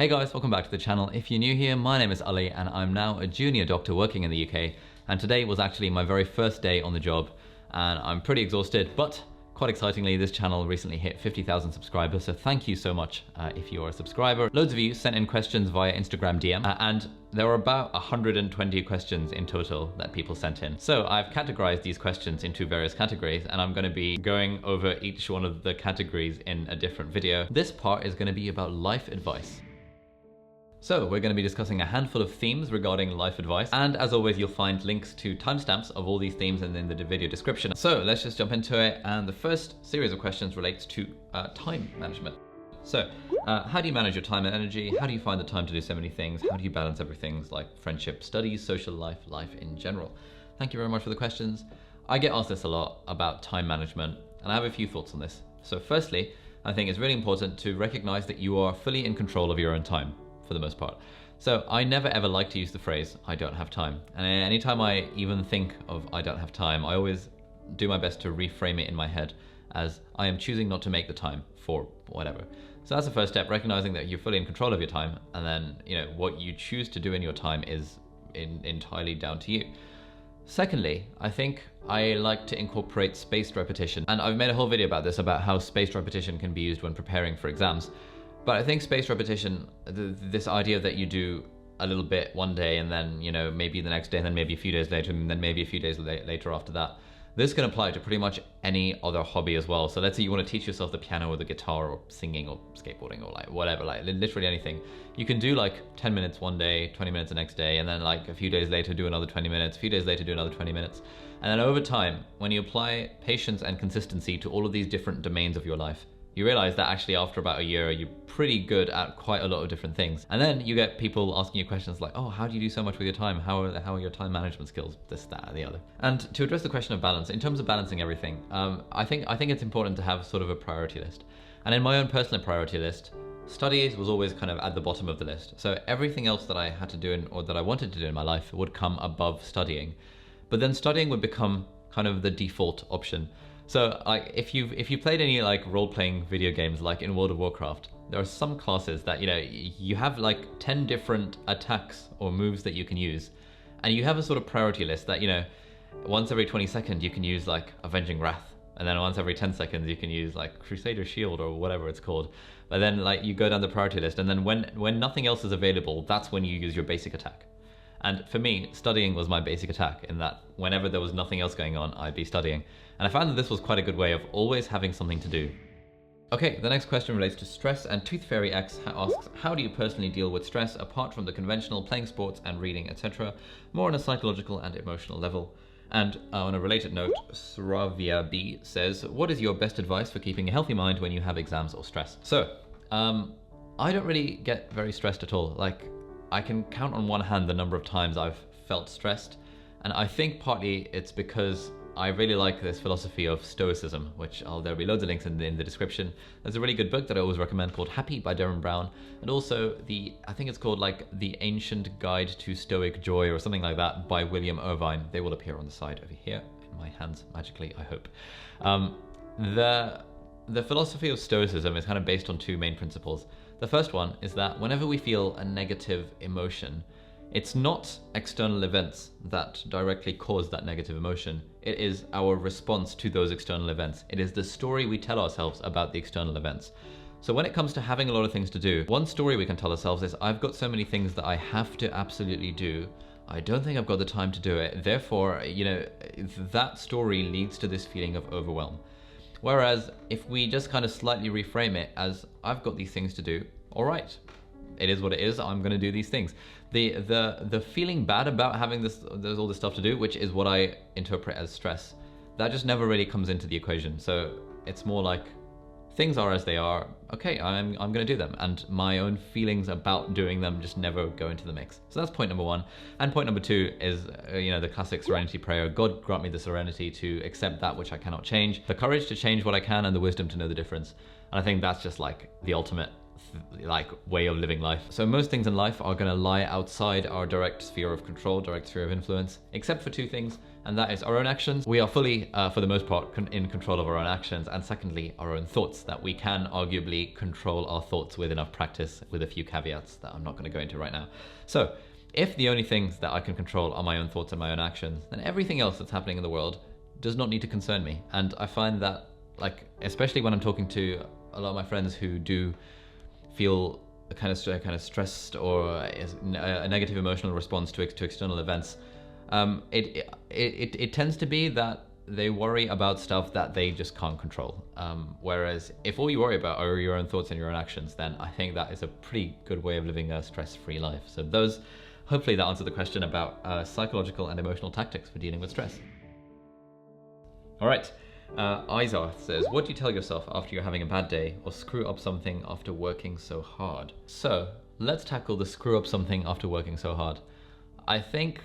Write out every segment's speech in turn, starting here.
Hey guys, welcome back to the channel. If you're new here, my name is Ali and I'm now a junior doctor working in the UK, and today was actually my very first day on the job and I'm pretty exhausted, but quite excitingly this channel recently hit 50,000 subscribers, so thank you so much if you're a subscriber. Loads of you sent in questions via Instagram DM and there were about 120 questions in total that people sent in. So I've categorized these questions into various categories and I'm going to be going over each one of the categories in a different video. This part is going to be about life advice. So we're going to be discussing a handful of themes regarding life advice, and as always you'll find links to timestamps of all these themes in the video description. So let's just jump into it, and the first series of questions relates to time management. So how do you manage your time and energy? How do you find the time to do so many things? How do you balance everything like friendship, studies, social life, life in general? Thank you very much for the questions. I get asked this a lot about time management and I have a few thoughts on this. So firstly, I think it's really important to recognize that you are fully in control of your own time, for the most part. So I never ever like to use the phrase, I don't have time. And anytime I even think of I don't have time, I always do my best to reframe it in my head as I am choosing not to make the time for whatever. So that's the first step, recognizing that you're fully in control of your time, and then what you choose to do in your time is entirely down to you. Secondly, I think I like to incorporate spaced repetition, and I've made a whole video about this, about how spaced repetition can be used when preparing for exams. But I think spaced repetition, this idea that you do a little bit one day and then, maybe the next day and then maybe a few days later and then maybe a few days later after that, this can apply to pretty much any other hobby as well. So let's say you want to teach yourself the piano or the guitar or singing or skateboarding or whatever, literally anything. You can do 10 minutes one day, 20 minutes the next day, and then a few days later do another 20 minutes, a few days later do another 20 minutes. And then over time, when you apply patience and consistency to all of these different domains of your life, you realize that actually after about a year, you're pretty good at quite a lot of different things. And then you get people asking you questions like, oh, how do you do so much with your time? How are your time management skills? This, that, and the other. And to address the question of balance, in terms of balancing everything, I think it's important to have sort of a priority list. And in my own personal priority list, studies was always kind of at the bottom of the list. So everything else that I had to do or that I wanted to do in my life would come above studying. But then studying would become kind of the default option. So if you played any role-playing video games like in World of Warcraft, there are some classes that you have 10 different attacks or moves that you can use, and you have a sort of priority list that once every 20 seconds you can use Avenging Wrath, and then once every 10 seconds you can use Crusader Shield or whatever it's called. But then you go down the priority list, and then when nothing else is available, that's when you use your basic attack. And for me, studying was my basic attack, in that whenever there was nothing else going on, I'd be studying. And I found that this was quite a good way of always having something to do. Okay, the next question relates to stress, and Tooth Fairy X asks, how do you personally deal with stress apart from the conventional playing sports and reading, etc., more on a psychological and emotional level? And on a related note, Sravia B says, what is your best advice for keeping a healthy mind when you have exams or stress? So, I don't really get very stressed at all. I can count on one hand the number of times I've felt stressed, and I think partly it's because I really like this philosophy of Stoicism, which there'll be loads of links in the description. There's a really good book that I always recommend called Happy by Derren Brown, and also I think it's called The Ancient Guide to Stoic Joy or something like that by William Irvine. They will appear on the side over here in my hands magically, I hope. The philosophy of Stoicism is kind of based on two main principles. The first one is that whenever we feel a negative emotion, it's not external events that directly cause that negative emotion. It is our response to those external events. It is the story we tell ourselves about the external events. So when it comes to having a lot of things to do, one story we can tell ourselves is, I've got so many things that I have to absolutely do. I don't think I've got the time to do it. Therefore, that story leads to this feeling of overwhelm. Whereas if we just kind of slightly reframe it as, I've got these things to do, all right, it is what it is, I'm gonna do these things. The feeling bad about having there's all this stuff to do, which is what I interpret as stress, that just never really comes into the equation. So it's more like, things are as they are, okay, I'm gonna do them, and my own feelings about doing them just never go into the mix. So that's point number one. And point number two is, the classic serenity prayer. God grant me the serenity to accept that which I cannot change, the courage to change what I can, and the wisdom to know the difference. And I think that's just the ultimate like way of living life. So most things in life are going to lie outside our direct sphere of control, direct sphere of influence, except for two things, and that is our own actions. We are fully, for the most part, in control of our own actions, and secondly, our own thoughts, that we can arguably control our thoughts with enough practice, with a few caveats that I'm not going to go into right now. So if the only things that I can control are my own thoughts and my own actions, then everything else that's happening in the world does not need to concern me. And I find that, like, especially when I'm talking to a lot of my friends who do feel a kind of stressed or a negative emotional response to external events, it tends to be that they worry about stuff that they just can't control. Whereas if all you worry about are your own thoughts and your own actions, then I think that is a pretty good way of living a stress-free life. So hopefully that answered the question about psychological and emotional tactics for dealing with stress. All right. Izar says, what do you tell yourself after you're having a bad day or screw up something after working so hard? So let's tackle the screw up something after working so hard. I think,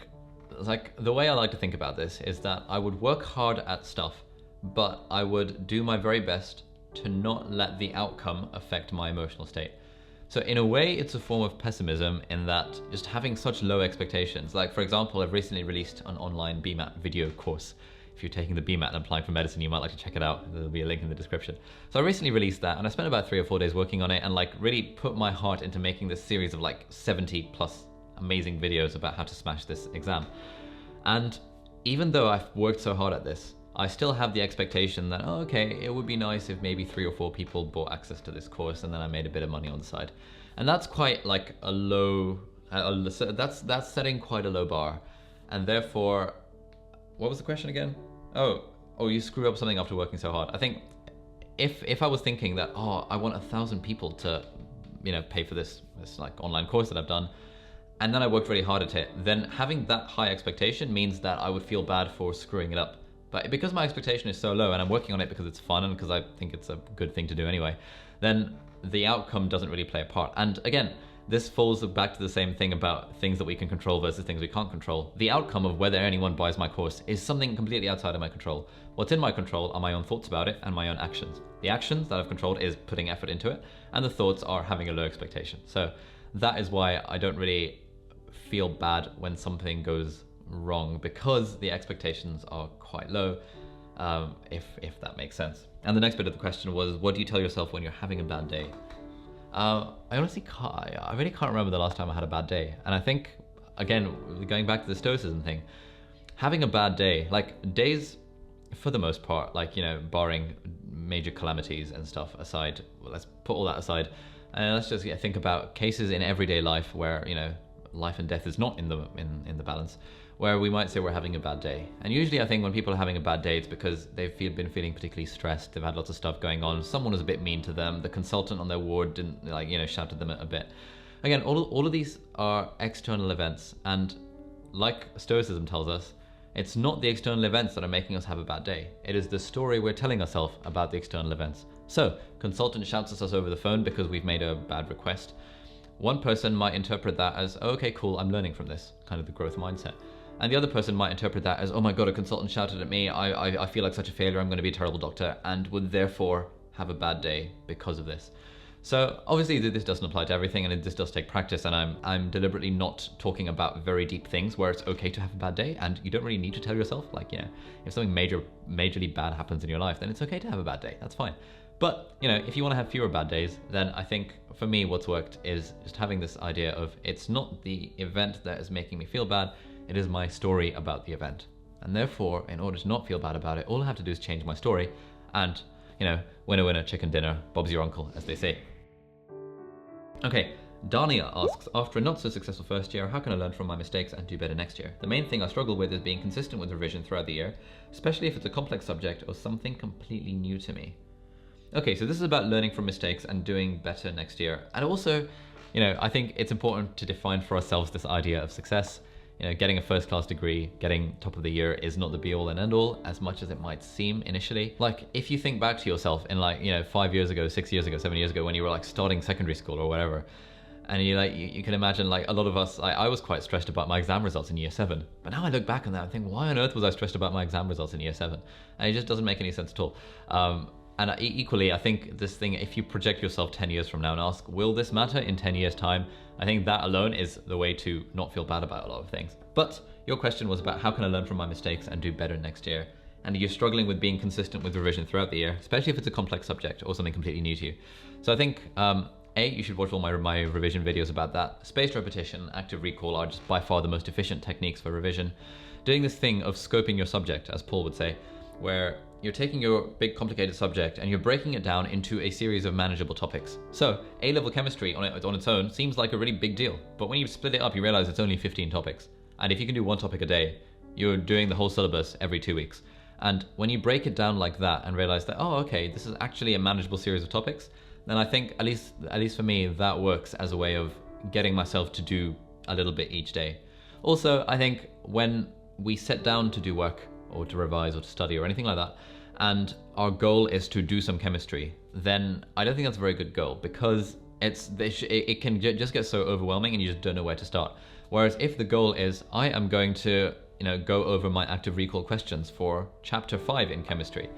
like, the way I like to think about this is that I would work hard at stuff, but I would do my very best to not let the outcome affect my emotional state. So in a way, it's a form of pessimism in that just having such low expectations. Like, for example, I've recently released an online BMAT video course. If you're taking the BMAT and applying for medicine, you might like to check it out. There'll be a link in the description. So I recently released that, and I spent about 3 or 4 days working on it and like really put my heart into making this series of like 70 plus amazing videos about how to smash this exam. And even though I've worked so hard at this, I still have the expectation that, oh, okay, it would be nice if maybe 3 or 4 people bought access to this course and then I made a bit of money on the side. And that's quite like a low, that's setting quite a low bar. And therefore, what was the question again? Oh, you screw up something after working so hard. I think if I was thinking that, oh, I want 1,000 people to, pay for this like online course that I've done, and then I worked really hard at it, then having that high expectation means that I would feel bad for screwing it up. But because my expectation is so low and I'm working on it because it's fun and because I think it's a good thing to do anyway, then the outcome doesn't really play a part. And again, this falls back to the same thing about things that we can control versus things we can't control. The outcome of whether anyone buys my course is something completely outside of my control. What's in my control are my own thoughts about it and my own actions. The actions that I've controlled is putting effort into it, and the thoughts are having a low expectation. So that is why I don't really feel bad when something goes wrong, because the expectations are quite low, if that makes sense. And the next bit of the question was, what do you tell yourself when you're having a bad day? I honestly I really can't remember the last time I had a bad day. And I think, again, going back to the stoicism thing, having a bad day, like days, for the most part, like, barring major calamities and stuff aside, let's put all that aside, and let's just think about cases in everyday life where, life and death is not in the balance, where we might say we're having a bad day. And usually I think when people are having a bad day, it's because they've been feeling particularly stressed, they've had lots of stuff going on, someone was a bit mean to them, the consultant on their ward didn't, shouted them a bit. Again, all of these are external events, and like Stoicism tells us, it's not the external events that are making us have a bad day. It is the story we're telling ourselves about the external events. So, consultant shouts at us over the phone because we've made a bad request. One person might interpret that as, oh, okay, cool, I'm learning from this, kind of the growth mindset. And the other person might interpret that as, oh my God, a consultant shouted at me, I feel like such a failure, I'm going to be a terrible doctor, and would therefore have a bad day because of this. So obviously this doesn't apply to everything, and this does take practice, and I'm deliberately not talking about very deep things where it's okay to have a bad day, and you don't really need to tell yourself, like, if something majorly bad happens in your life, then it's okay to have a bad day, that's fine. But, if you want to have fewer bad days, then I think for me what's worked is just having this idea of, it's not the event that is making me feel bad, it is my story about the event. And therefore, in order to not feel bad about it, all I have to do is change my story, and, winner winner chicken dinner, Bob's your uncle, as they say. Okay, Dania asks, after a not so successful first year, how can I learn from my mistakes and do better next year? The main thing I struggle with is being consistent with revision throughout the year, especially if it's a complex subject or something completely new to me. Okay, so this is about learning from mistakes and doing better next year. And also, I think it's important to define for ourselves this idea of success. Getting a first class degree, getting top of the year is not the be all and end all, as much as it might seem initially. Like, if you think back to yourself in 5 years ago, 6 years ago, 7 years ago, when you were starting secondary school or whatever, and you can imagine, a lot of us, I was quite stressed about my exam results in year 7. But now I look back on that and think, why on earth was I stressed about my exam results in year 7? And it just doesn't make any sense at all. And equally, I think this thing, if you project yourself 10 years from now and ask, will this matter in 10 years time? I think that alone is the way to not feel bad about a lot of things. But your question was about how can I learn from my mistakes and do better next year? And you're struggling with being consistent with revision throughout the year, especially if it's a complex subject or something completely new to you. So I think, you should watch all my revision videos about that. Spaced repetition, active recall are just by far the most efficient techniques for revision. Doing this thing of scoping your subject, as Paul would say, where you're taking your big complicated subject and you're breaking it down into a series of manageable topics. So A-level chemistry on its own seems like a really big deal, but when you split it up, you realize it's only 15 topics. And if you can do one topic a day, you're doing the whole syllabus every 2 weeks. And when you break it down like that and realize that, oh, okay, this is actually a manageable series of topics, then I think, at least for me, that works as a way of getting myself to do a little bit each day. Also, I think when we sit down to do work or to revise or to study or anything like that, and our goal is to do some chemistry, then I don't think that's a very good goal, because it can just get so overwhelming and you just don't know where to start. Whereas if the goal is, I am going to go over my active recall questions for chapter 5 in chemistry,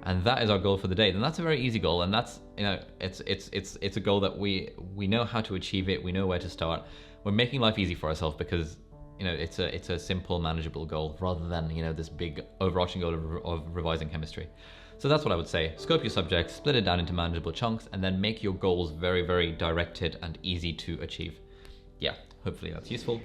and that is our goal for the day, then that's a very easy goal, and that's it's a goal that we know how to achieve it, we know where to start. We're making life easy for ourselves because it's a simple, manageable goal rather than this big overarching goal of revising chemistry. So that's what I would say. Scope your subject, split it down into manageable chunks, and then make your goals very, very directed and easy to achieve. Yeah, hopefully that's useful.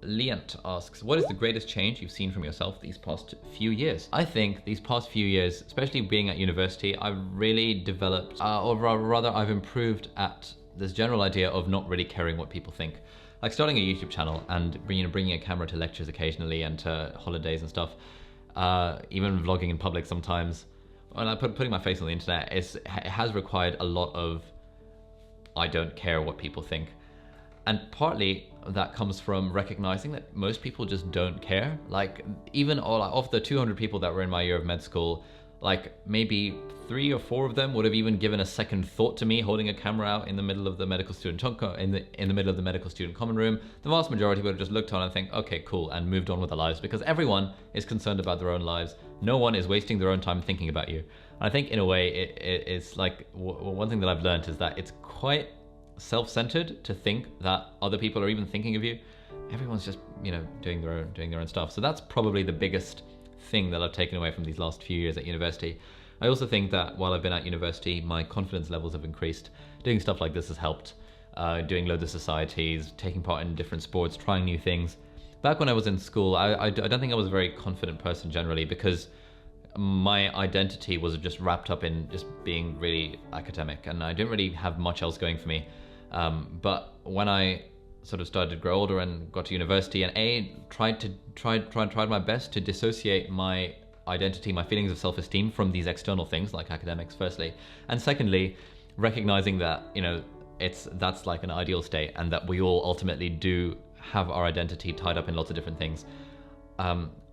Leant asks, what is the greatest change you've seen from yourself these past few years? I think these past few years, especially being at university, I've really developed, or rather I've improved at this general idea of not really caring what people think. Like starting a YouTube channel and bringing a camera to lectures occasionally and to holidays and stuff, even vlogging in public sometimes, and putting my face on the internet, it has required a lot of I don't care what people think. And partly that comes from recognizing that most people just don't care. Like even of the 200 people that were in my year of med school, like maybe 3 or 4 of them would have even given a second thought to me holding a camera out in the middle of the medical student in the middle of the medical student common room. The vast majority would have just looked on and think, okay, cool, and moved on with their lives, because everyone is concerned about their own lives. No one is wasting their own time thinking about you. And I think in a way it's like one thing that I've learned is that it's quite self-centered to think that other people are even thinking of you. Everyone's just doing their own stuff. So that's probably the biggest thing that I've taken away from these last few years at university. I also think that while I've been at university, my confidence levels have increased. Doing stuff like this has helped. Doing loads of societies, taking part in different sports, trying new things. Back when I was in school, I don't think I was a very confident person generally, because my identity was just wrapped up in just being really academic, and I didn't really have much else going for me. But when I sort of started to grow older and got to university, and tried my best to dissociate my identity, my feelings of self-esteem from these external things like academics, firstly, and secondly, recognizing that that's like an ideal state, and that we all ultimately do have our identity tied up in lots of different things.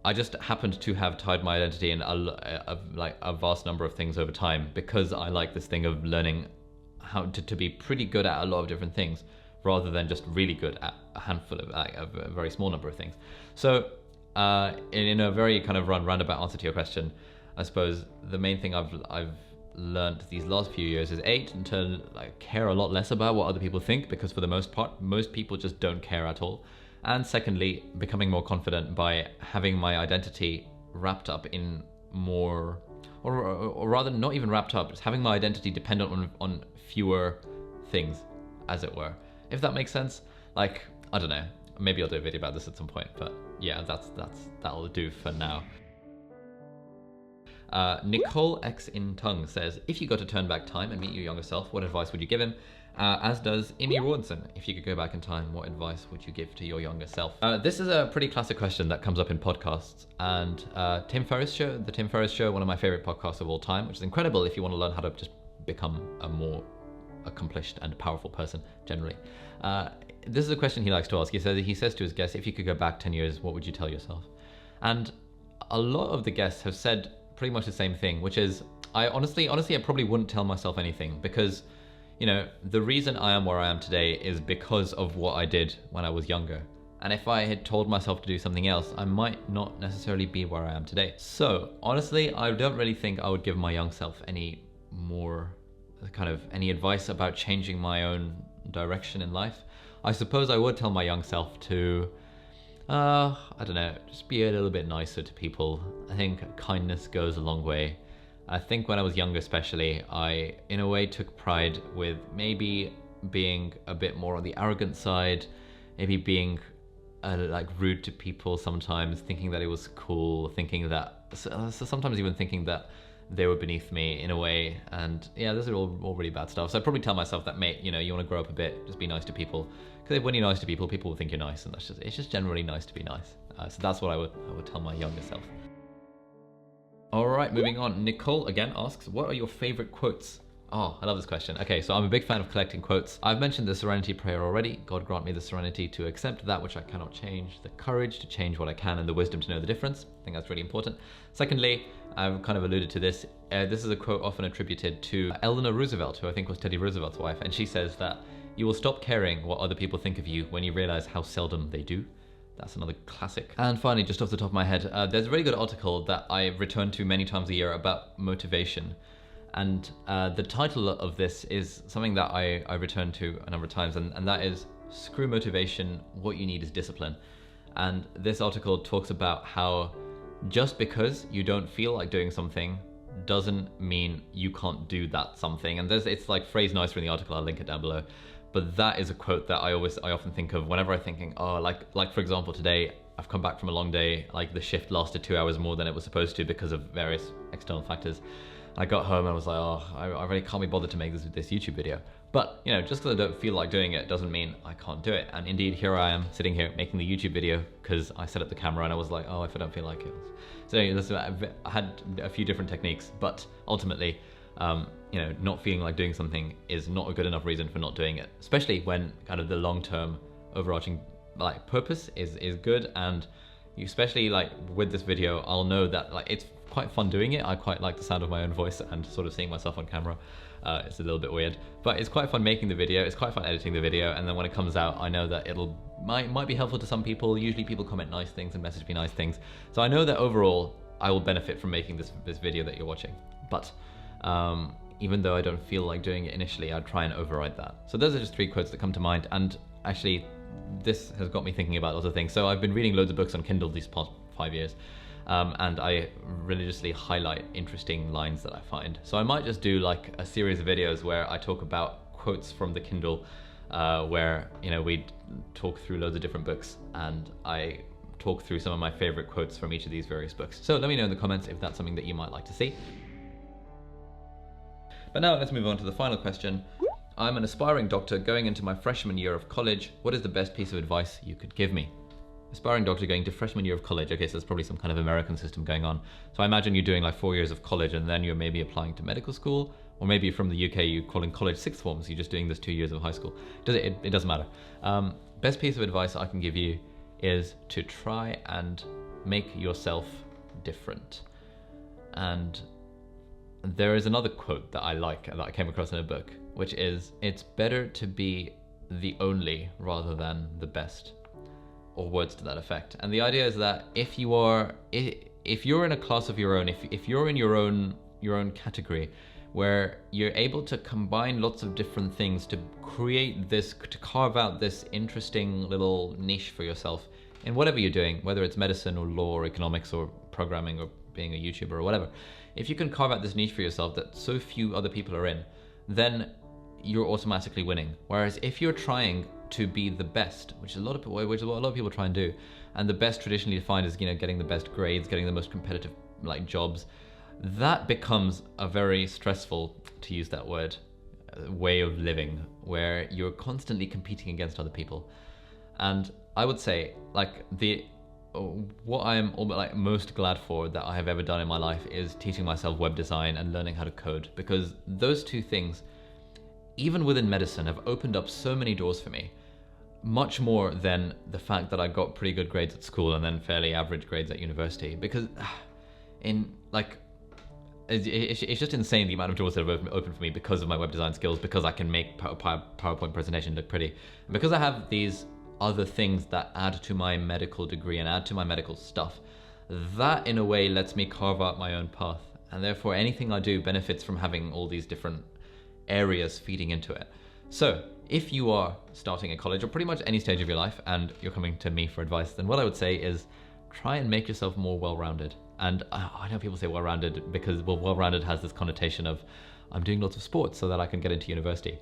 I just happened to have tied my identity in a vast number of things over time, because I like this thing of learning how to be pretty good at a lot of different things, rather than just really good at a handful of a very small number of things. So in a very kind of roundabout answer to your question, I suppose the main thing I've learned these last few years is to care a lot less about what other people think, because for the most part, most people just don't care at all. And secondly, becoming more confident by having my identity wrapped up in more, or rather not even wrapped up, just having my identity dependent on fewer things, as it were. If that makes sense. Like, I don't know, maybe I'll do a video about this at some point, but yeah, that'll do for now. Nicole X in Tongue says, if you got to turn back time and meet your younger self, what advice would you give him? As does Imi Rawlinson. If you could go back in time, what advice would you give to your younger self? This is a pretty classic question that comes up in podcasts, and the Tim Ferriss Show, one of my favorite podcasts of all time, which is incredible if you want to learn how to just become a more accomplished and powerful person generally. This is a question he likes to ask. He says to his guests, if you could go back 10 years, what would you tell yourself? And a lot of the guests have said pretty much the same thing, which is, I honestly I probably wouldn't tell myself anything, because the reason I am where I am today is because of what I did when I was younger. And if I had told myself to do something else, I might not necessarily be where I am today. So honestly, I don't really think I would give my young self any more any advice about changing my own direction in life. I suppose I would tell my young self to, I don't know, just be a little bit nicer to people. I think kindness goes a long way. I think when I was younger especially, I in a way took pride with maybe being a bit more on the arrogant side, maybe being like rude to people sometimes, thinking that it was cool, thinking that, so sometimes even thinking that they were beneath me in a way. And yeah, this is all really bad stuff. So I'd probably tell myself that, mate, you know, you want to grow up a bit, just be nice to people. Because when you're nice to people, people will think you're nice, and it's just generally nice to be nice. So that's what I would tell my younger self. All right, moving on. Nicole again asks, what are your favorite quotes? Oh, I love this question. Okay, so I'm a big fan of collecting quotes. I've mentioned the Serenity Prayer already. God grant me the serenity to accept that which I cannot change, the courage to change what I can, and the wisdom to know the difference. I think that's really important. Secondly, I've kind of alluded to this. This is a quote often attributed to Eleanor Roosevelt, who I think was Teddy Roosevelt's wife. And she says that you will stop caring what other people think of you when you realize how seldom they do. That's another classic. And finally, just off the top of my head, there's a really good article that I return to many times a year about motivation. And the title of this is something that I return to a number of times, and that is Screw Motivation, What You Need Is Discipline. And this article talks about how just because you don't feel like doing something doesn't mean you can't do that something. And it's like phrased nicer in the article, I'll link it down below. But that is a quote that I often think of whenever I'm thinking, oh, like for example, today I've come back from a long day, like the shift lasted 2 hours more than it was supposed to because of various external factors. I got home and I was like, oh, I really can't be bothered to make this YouTube video. But, you know, just because I don't feel like doing it doesn't mean I can't do it. And indeed, here I am sitting here making the YouTube video because I set up the camera and I was like, oh, if I don't feel like it. So I had a few different techniques, but ultimately, you know, not feeling like doing something is not a good enough reason for not doing it, especially when kind of the long-term overarching like purpose is good. And you, especially like with this video, I'll know that like it's quite fun doing it. I quite like the sound of my own voice and sort of seeing myself on camera. It's a little bit weird, but it's quite fun making the video. It's quite fun editing the video, and then when it comes out, I know that might be helpful to some people. Usually people comment nice things and message me nice things, so I know that overall I will benefit from making this video that you're watching. But even though I don't feel like doing it initially, I'd try and override that. So those are just 3 quotes that come to mind, and actually this has got me thinking about other things. So I've been reading loads of books on Kindle these past 5 years. And I religiously highlight interesting lines that I find. So I might just do like a series of videos where I talk about quotes from the Kindle, where, you know, we talk through loads of different books and I talk through some of my favorite quotes from each of these various books. So let me know in the comments if that's something that you might like to see. But now let's move on to the final question. I'm an aspiring doctor going into my freshman year of college. What is the best piece of advice you could give me? Aspiring doctor going to freshman year of college. Okay, so there's probably some kind of American system going on. So I imagine you're doing like 4 years of college and then you're maybe applying to medical school, or maybe from the UK you're calling college sixth form, so you're just doing this 2 years of high school. It doesn't matter. Best piece of advice I can give you is to try and make yourself different. And there is another quote that I like, that I came across in a book, which is, it's better to be the only rather than the best, or words to that effect. And the idea is that if you're in a class of your own, if you're in your own category, where you're able to combine lots of different things to create this, to carve out this interesting little niche for yourself in whatever you're doing, whether it's medicine or law or economics or programming or being a YouTuber or whatever, if you can carve out this niche for yourself that so few other people are in, then you're automatically winning. Whereas if you're trying to be the best, which is what a lot of people try and do, and the best traditionally defined as, you know, getting the best grades, getting the most competitive like jobs, that becomes a very stressful, to use that word, way of living, where you're constantly competing against other people. And I would say, like, what I'm most glad for that I have ever done in my life is teaching myself web design and learning how to code, because those two things, even within medicine, have opened up so many doors for me, much more than the fact that I got pretty good grades at school and then fairly average grades at university. Because it's just insane the amount of doors that have opened for me because of my web design skills, because I can make PowerPoint presentation look pretty, and because I have these other things that add to my medical degree and add to my medical stuff. That in a way lets me carve out my own path, and therefore anything I do benefits from having all these different areas feeding into it. So if you are starting at college or pretty much any stage of your life and you're coming to me for advice, then what I would say is try and make yourself more well-rounded. And I know people say well-rounded because, well, well-rounded has this connotation of I'm doing lots of sports so that I can get into university.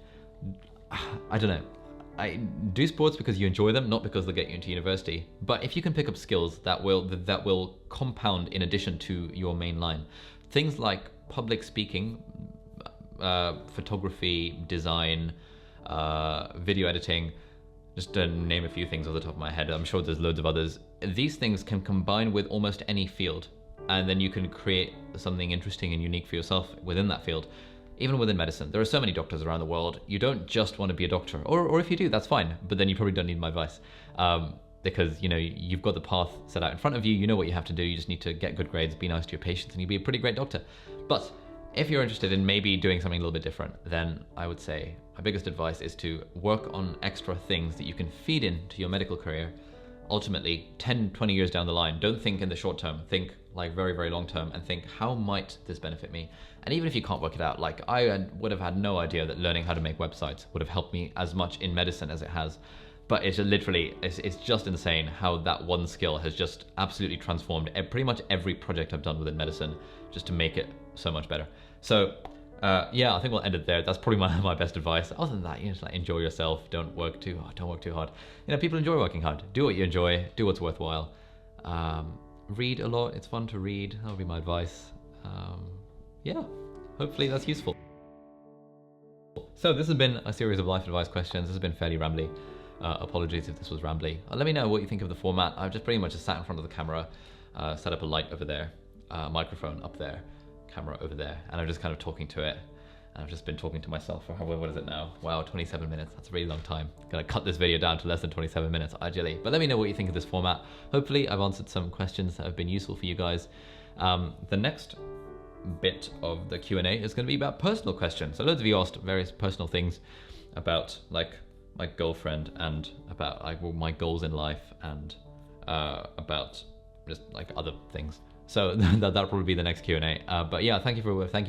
I don't know. I do sports because you enjoy them, not because they'll get you into university. But if you can pick up skills that will compound in addition to your main line, things like public speaking, photography, design, video editing, just to name a few things off the top of my head. I'm sure there's loads of others. These things can combine with almost any field, and then you can create something interesting and unique for yourself within that field. Even within medicine, there are so many doctors around the world. You don't just want to be a doctor, or if you do, that's fine, but then you probably don't need my advice, because you know you've got the path set out in front of you. You know what you have to do. You just need to get good grades, be nice to your patients, and you'll be a pretty great doctor. But if you're interested in maybe doing something a little bit different, then I would say my biggest advice is to work on extra things that you can feed into your medical career. Ultimately, 10, 20 years down the line, don't think in the short term, think like very, very long term, and think, how might this benefit me? And even if you can't work it out, like I would have had no idea that learning how to make websites would have helped me as much in medicine as it has. But it's literally, it's just insane how that one skill has just absolutely transformed pretty much every project I've done within medicine, just to make it so much better. So yeah, I think we'll end it there. That's probably my best advice. Other than that, you know, just like enjoy yourself. Don't work too hard. You know, people enjoy working hard. Do what you enjoy. Do what's worthwhile. Read a lot. It's fun to read. That would be my advice. Yeah, hopefully that's useful. So this has been a series of life advice questions. This has been fairly rambly. Apologies if this was rambly. Let me know what you think of the format. I've just pretty much just sat in front of the camera, set up a light over there, microphone up there, camera over there, and I'm just kind of talking to it. And I've just been talking to myself for what is it now? Wow, 27 minutes. That's a really long time. Gonna cut this video down to less than 27 minutes, ideally. But let me know what you think of this format. Hopefully I've answered some questions that have been useful for you guys. The next bit of the Q&A is going to be about personal questions. So loads of you asked various personal things about like my girlfriend and about like my goals in life and about just like other things. So that'll probably be the next Q&A. But yeah, thank you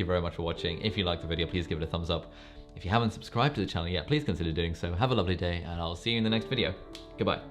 very much for watching. If you liked the video, please give it a thumbs up. If you haven't subscribed to the channel yet, please consider doing so. Have a lovely day, and I'll see you in the next video. Goodbye.